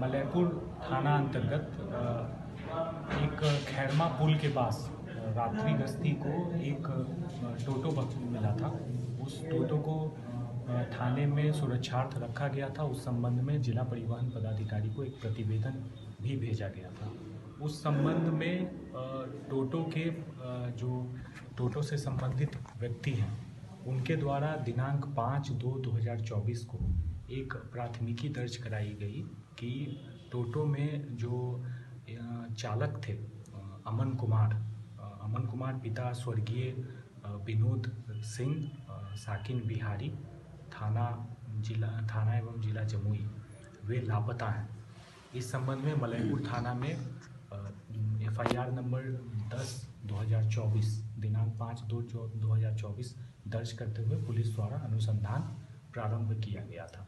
मलयपुर थाना अंतर्गत एक खैरमा पुल के पास रात्रि गश्ती को एक टोटो मिला था। उस टोटो को थाने में सुरक्षार्थ रखा गया था। उस संबंध में जिला परिवहन पदाधिकारी को एक प्रतिवेदन भी भेजा गया था। उस संबंध में टोटो के जो टोटो से संबंधित व्यक्ति हैं उनके द्वारा दिनांक 5/2/2024 को एक प्राथमिकी दर्ज कराई गई कि टोटो में जो चालक थे अमन कुमार पिता स्वर्गीय विनोद सिंह साकिन बिहारी थाना एवं जिला जमुई वे लापता हैं। इस संबंध में मलयपुर थाना में FIR नंबर 10/2024 दिनांक 5/2/2024 दर्ज करते हुए पुलिस द्वारा अनुसंधान प्रारंभ किया गया था।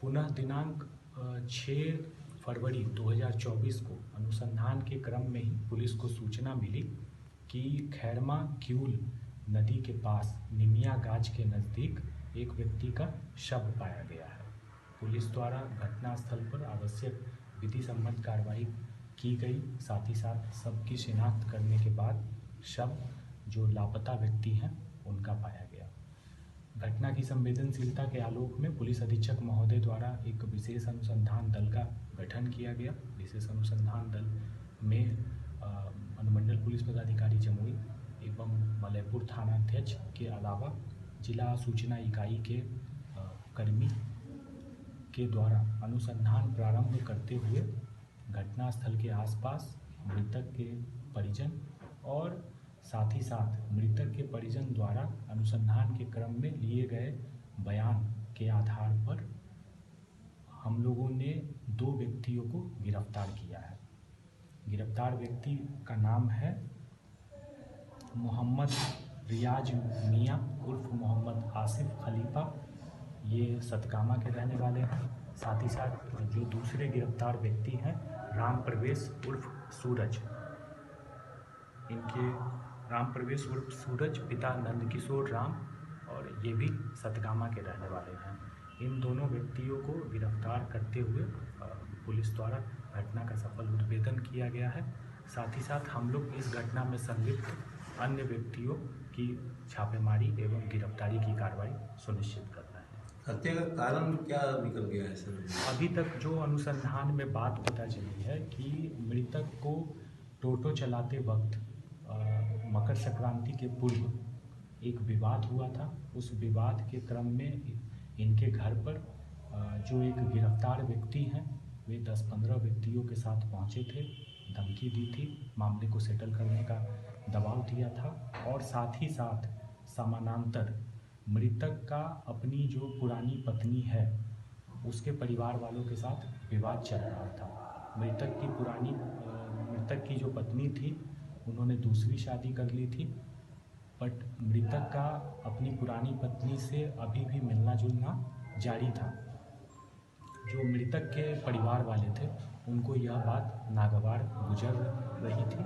पुनः दिनांक 6 फरवरी 2024 को अनुसंधान के क्रम में ही पुलिस को सूचना मिली कि खैरमा क्यूल नदी के पास निमिया गाज के नज़दीक एक व्यक्ति का शव पाया गया है। पुलिस द्वारा घटनास्थल पर आवश्यक विधि सम्मत कार्रवाई की गई। साथ ही साथ शव की शिनाख्त करने के बाद शव जो लापता व्यक्ति हैं उनका पाया गया। घटना की संवेदनशीलता के आलोक में पुलिस अधीक्षक महोदय द्वारा एक विशेष अनुसंधान दल का गठन किया गया। विशेष अनुसंधान दल में अनुमंडल पुलिस पदाधिकारी जमुई एवं मलयपुर थाना अध्यक्ष के अलावा जिला सूचना इकाई के कर्मी के द्वारा अनुसंधान प्रारंभ करते हुए घटनास्थल के आसपास मृतक के परिजन और साथ ही साथ मृतक के परिजन द्वारा अनुसंधान के क्रम में लिए गए बयान के आधार पर हम लोगों ने 2 व्यक्तियों को गिरफ्तार किया है। गिरफ्तार व्यक्ति का नाम है मोहम्मद रियाज मियाँ उर्फ मोहम्मद आसिफ खलीफा। ये सतकामा के रहने वाले हैं। साथ ही साथ जो दूसरे गिरफ्तार व्यक्ति हैं राम प्रवेश उर्फ सूरज। इनके राम प्रवेश उर्फ सूरज पिता नंदकिशोर राम और ये भी सतकामा के रहने वाले हैं। इन दोनों व्यक्तियों को गिरफ्तार करते हुए पुलिस द्वारा घटना का सफल उद्भेदन किया गया है। साथ ही साथ हम लोग इस घटना में संलिप्त अन्य व्यक्तियों की छापेमारी एवं गिरफ्तारी की कार्रवाई सुनिश्चित कर रहे हैं। हत्या का कारण क्या निकल गया है सर? अभी तक जो अनुसंधान में बात पता चली है कि मृतक को टोटो चलाते वक्त मकर संक्रांति के पूर्व एक विवाद हुआ था। उस विवाद के क्रम में इनके घर पर जो एक गिरफ्तार व्यक्ति हैं वे 10-15 व्यक्तियों के साथ पहुंचे थे, धमकी दी थी, मामले को सेटल करने का दबाव दिया था और साथ ही साथ समानांतर मृतक का अपनी जो पुरानी पत्नी है उसके परिवार वालों के साथ विवाद चल रहा था। मृतक की जो पत्नी थी उन्होंने दूसरी शादी कर ली थी, बट मृतक का अपनी पुरानी पत्नी से अभी भी मिलना जुलना जारी था। जो मृतक के परिवार वाले थे उनको यह बात नागवार गुजर रही थी।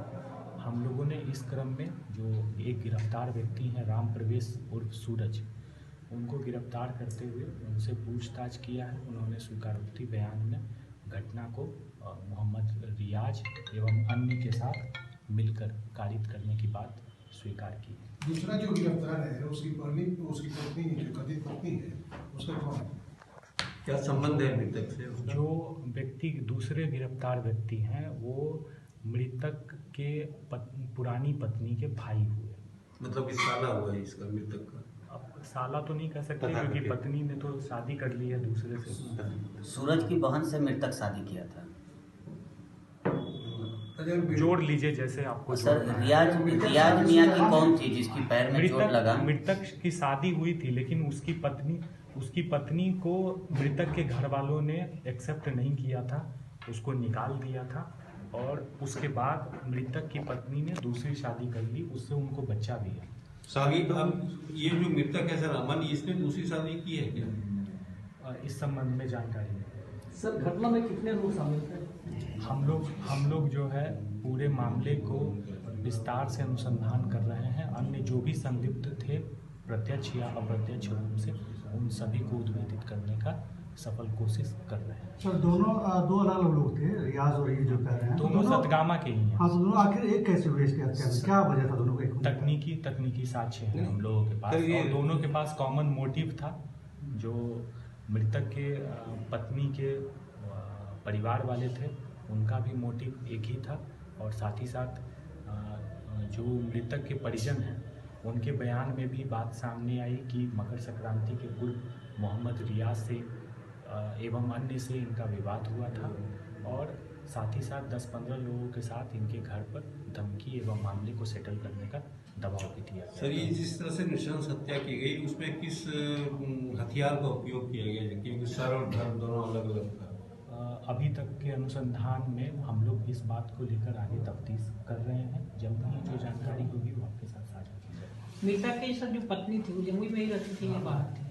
हम लोगों ने इस क्रम में जो एक गिरफ्तार व्यक्ति हैं राम प्रवेश उर्फ सूरज, उनको गिरफ्तार करते हुए उनसे पूछताछ किया है। उन्होंने स्वीकारोक्ति बयान में घटना को मोहम्मद रियाज एवं अन्य के साथ मिलकर कारित करने की बात स्वीकार की है। दूसरा जो गिरफ्तार है उसकी पत्नी जो कथित पत्नी है उसका कौन है? क्या संबंध है मृतक से? जो व्यक्ति दूसरे गिरफ्तार व्यक्ति हैं वो मृतक के पुरानी पत्नी के भाई हुए। मतलब कि साला हुआ है इसका मृतक का? अब साला तो नहीं कह सकते क्योंकि पत्नी ने तो शादी कर ली है दूसरे से। सूरज की बहन से मृतक शादी किया था। जोड़ लीजिए जैसे आपको। सर रियाज मियाँ की कौन थी जिसकी पैर में चोट लगा? मृतक की शादी हुई थी लेकिन उसकी पत्नी को मृतक के घर वालों ने एक्सेप्ट नहीं किया था, उसको निकाल दिया था और उसके बाद मृतक की पत्नी ने दूसरी शादी कर ली, उससे उनको बच्चा भी है। शादी अब ये जो मृतक है सर अमन, इसने दूसरी शादी की है क्या? इस संबंध में जानकारी नहीं। सर घटना में कितने लोग शामिल थे? हम लोग जो है पूरे मामले को विस्तार से अनुसंधान कर रहे हैं। अन्य जो भी संलिप्त थे प्रत्यक्ष या अप्रत्यक्ष रूप से उन सभी को उद्भेदित करने का सफल कोशिश कर रहे हैं। सर दोनों दो अलग अलग लोग थे, रियाज और ये जो कह रहे हैं, तो दोनों सतगामा के ही हैं। हाँ, तो दोनों आखिर एक कैसे हुए इसके हत्या में? क्या वजह था दोनों का? एक तकनीकी साक्ष्य हैं हम लोगों के पास, सर, ये- और दोनों के पास कॉमन मोटिव था। जो मृतक के पत्नी के परिवार वाले थे, उनका भी मोटिव एक ही था, और साथ ही साथ जो मृतक के परिजन हैं, उनके बयान में भी बात सामने आई कि मकर संक्रांति के पूर्व मोहम्मद रियाज से एवं अन्य से इनका विवाद हुआ था, और साथ ही साथ 10-15 लोगों के साथ इनके घर पर धमकी एवं मामले को सेटल करने का दबाव भी दिया गया। सर, ये जिस तरह से नृशंस हत्या की गई, उसमें किस हथियार का उपयोग किया गया, क्योंकि सर और धर्म दोनों अलग अलग था? अभी तक के अनुसंधान में हम लोग इस बात को लेकर आगे तफ्तीश कर रहे हैं। जल्द ही जो जानकारी होगी वो आपके साथ साझा की जाएगी। मृतक की सर जो पत्नी थी वो जमुई में ही रहती थी या बाहर थी?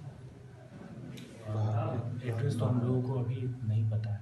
एड्रेस तो हम लोगों को अभी नहीं पता है।